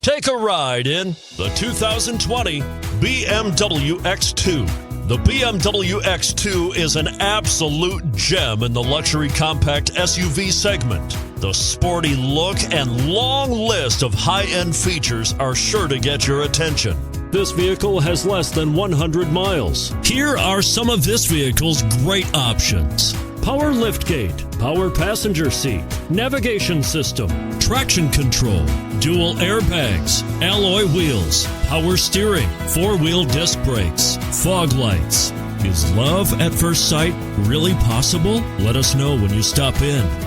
Take a ride in the 2020 BMW X2. The BMW X2 is an absolute gem in the luxury compact SUV segment. The sporty look and long list of high-end features are sure to get your attention. This vehicle has less than 100 miles. Here are some of this vehicle's great options: power liftgate, power passenger seat, navigation system, traction control, dual airbags, alloy wheels, power steering, four-wheel disc brakes, fog lights. Is love at first sight really possible? Let us know when you stop in.